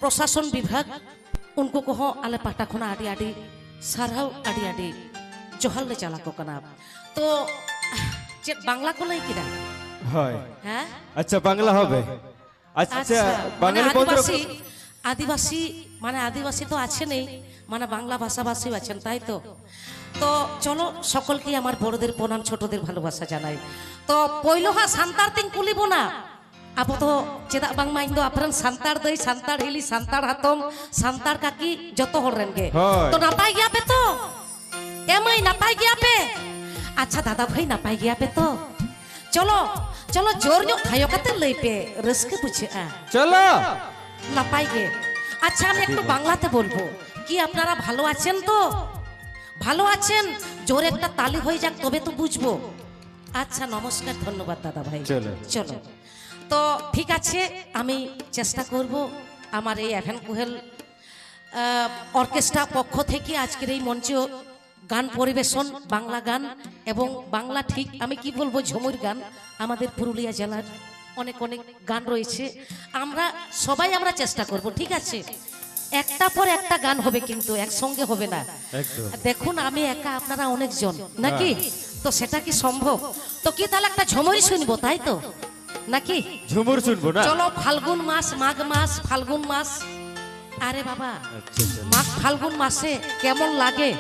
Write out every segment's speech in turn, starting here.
प्रशासन विभाग उनको कहो आले पाटा खुना आड़ी आड़ी साराव आड़ी आड़ी जोहल ले चला को कना तो जे बांग्ला को नहीं किरा হয় हैं আচ্ছা বাংলা হবে আচ্ছা বাঙালি কোন आदिवासी आदिवासी माने आदिवासी तो आछे नहीं माने बांग्ला भाषाभाषी आছেন তাই তো তো চলো সকলকে আমার বড়দের প্রণাম ছোটদের ভালোবাসা জানাই তো পয়লোহা সান্তার তিন কুলিব না আবো তো চেদা বাংমা ইন্দো আপনার সান্তার দই সান্তার হিলি সান্তার হাতম সান্তার কাকি যত হরেন গে তো নাপাই গিয়া পে তো এমাই নাপাই গিয়া পে আচ্ছা দাদা ভাই নাপাই গিয়া পে তো চলো চলো জোর জোর খায়ো কাতে লই পে রসকে বুঝে চলো নাপাই গে আচ্ছা আমি একটু বাংলাতে বলবো কি আপনারা ভালো আছেন তো ভালো আছেন জোরে একটা তালি হয়ে যাক তবে তো বুঝবো আচ্ছা নমস্কার ধন্যবাদ দাদা ভাই চলো চলো তো ঠিক আছে আমি চেষ্টা করব আমার এই এভেন কোহেল অর্কেস্ট্রা পক্ষ থেকে আজকের এই মঞ্চে গান পরিবেশন বাংলা গান এবং বাংলা ঠিক আমি কি বলবো ঝুমুর গান আমাদের পুরুলিয়া জেলার অনেক অনেক গান রয়েছে আমরা সবাই আমরা চেষ্টা করব ঠিক আছে একটা পর একটা গান হবে কিন্তু একসঙ্গে হবে না দেখুন আমি একা আপনারা অনেকজন নাকি তো সেটা কি সম্ভব তো কি তাহলে একটা ঝুমুরি শুনবো তাই তো নাকি ঝুমুর শুনবো না চলো ফাল্গুন মাস মাঘ মাস ফাল্গুন মাস আরে বাবা মাঘ ফাল্গুন মাসে কেমন লাগে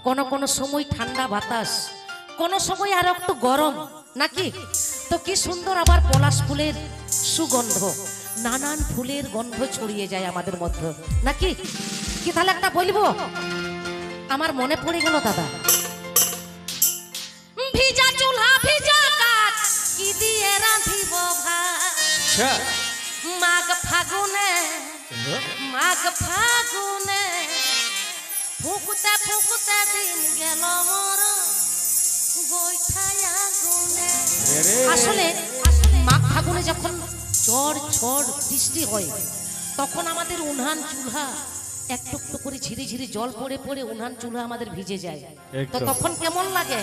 কোন কোন সময় ঠান্ডা বাতাস কোন সময় আর একটু গরম নাকি তো কি সুন্দর আবার পলাশ ফুলের সুগন্ধ নানান ফুলের গন্ধ ছড়িয়ে যায় আমাদের মধ্যে নাকি কি তাহলে একটা বলবো আমার মনে পড়ে গেল দাদা ভিজা চুলা ভিজা কাঠ কি দিয়ে রাঁধিব ভাত মাঘ ফাগুনে ফুকুতে ফুকুতে দিন গেল মোর গোইঠায় আগুনে আসলে মাঘ ফাগুনে যখন ঝড় ঝড় বৃষ্টি হয় তখন আমাদের উনহান চুলহা একটু একটু করে ঝিরি ঝিরি জল পড়ে পড়ে উনহান চুলহা আমাদের ভিজে যায় তো তখন কেমন লাগে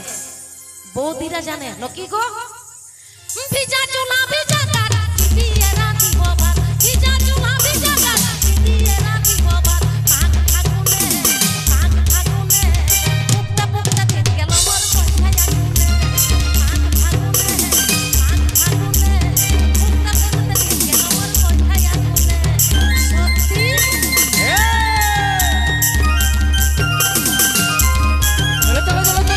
বৌদিরা জানে নকি গো ভিজা চুলা ভিজা কাঠ দিয়ে রাঁধিব ভাত ভিজা চুলা ভিজা কাঠ দিয়ে রাঁধিব ভাত মাঘ ফাগুনে ফুকতে ফুকতে দিন গেল মোর গোইঠায় আগুনে মাঘ ফাগুনে ফুকতে ফুকতে দিন গেল মোর গোইঠায় আগুনে সত্যি চলো চলো চলো চলো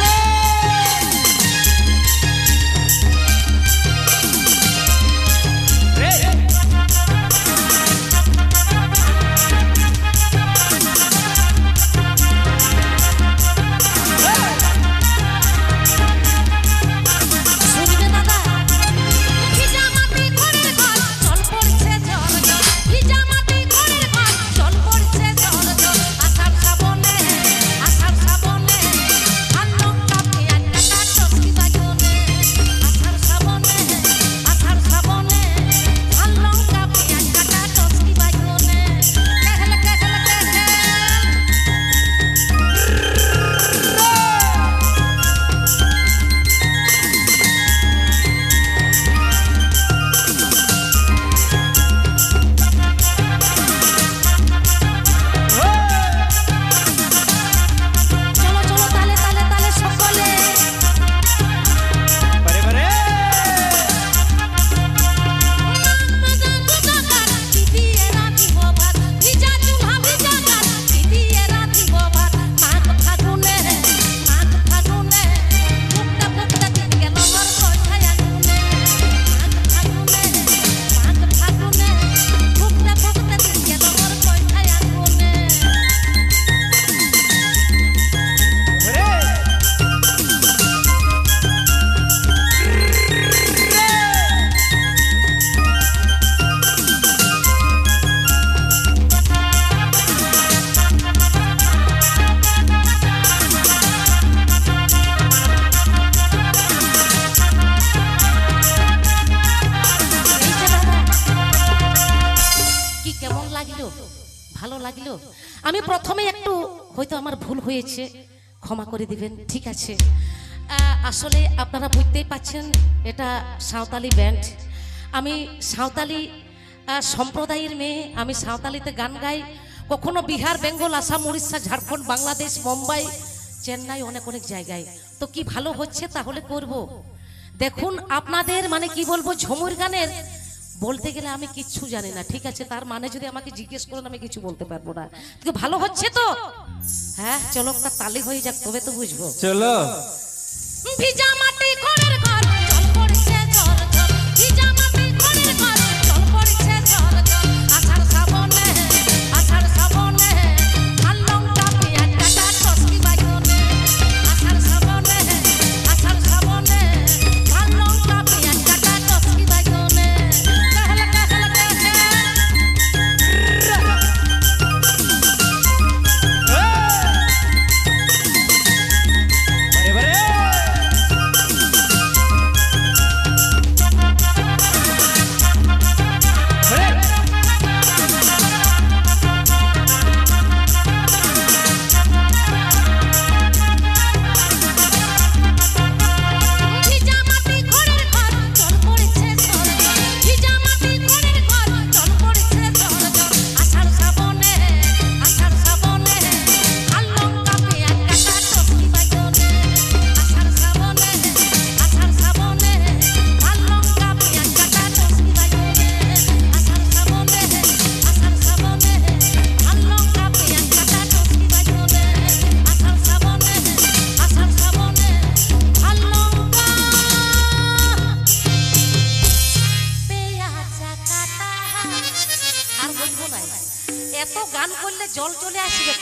ভালো লাগলো আমি প্রথমে একটু হয়তো আমার ভুল হয়েছে ক্ষমা করে দিবেন ঠিক আছে আসলে আপনারা বুঝতেই পাচ্ছেন এটা সাঁওতালি ব্যান্ড আমি সাঁওতালি সম্প্রদায়ের মেয়ে, আমি সাঁওতালিতে গান গাই। কখনো বিহার, বেঙ্গল, আসাম, উড়িষ্যা, ঝাড়খণ্ড, বাংলাদেশ, মুম্বাই, চেন্নাই, অনেক অনেক জায়গায়। তো কি ভালো হচ্ছে তাহলে করব। দেখুন আপনাদের মানে কি বলবো, ঝুমুর গানের বলতে গেলে আমি কিচ্ছু জানি না, ঠিক আছে? তার মানে যদি আমাকে জিজ্ঞেস করেন আমি কিছু বলতে পারবো না। তো ভালো হচ্ছে তো? হ্যাঁ, চলো একটা তালি হয়ে যাক তবে তো বুঝবো। চলো ভিজা মাটি ঘরের ঘর, জল পড়ছে ঝর ঝর। ভিজা মাটি ঘরের ঘর, জল পড়ছে ঝর ঝর। আষাঢ় শ্রাবণে, আষাঢ় শ্রাবণে, লাল লঙ্কা পেঁয়াজ কাটা টসকি বাইগনে। আষাঢ় শ্রাবণে, আষাঢ় শ্রাবণে, লাল লঙ্কা পেঁয়াজ কাটা টসকি বাইগনে। কাহলা কাহলা কাহলা। এবারে ভিজা মাটি ঘরের ঘর, জল পড়ছে ঝর ঝর। ভিজা মাটি ঘরের ঘর, জল পড়ছে ঝর ঝর। আষাঢ় শ্রাবণে, আষাঢ় শ্রাবণে, লাল লঙ্কা পেঁয়াজ কাটা টসকি বাইগনে। আষাঢ় শ্রাবণে, আষাঢ় শ্রাবণে, লাল লঙ্কা পেঁয়াজ কাটা টসকি বাইগনে। আষাঢ় শ্রাবণে, আষাঢ় শ্রাবণে, লাল লঙ্কা পেঁয়াজ কাটা টসকি বাইগনে। আষাঢ় শ্রাবণে, আষাঢ় শ্রাবণে, লাল লঙ্কা পেঁয়াজ কাটা। আর বলবো না, এত গান করলে জল চলে আসবে।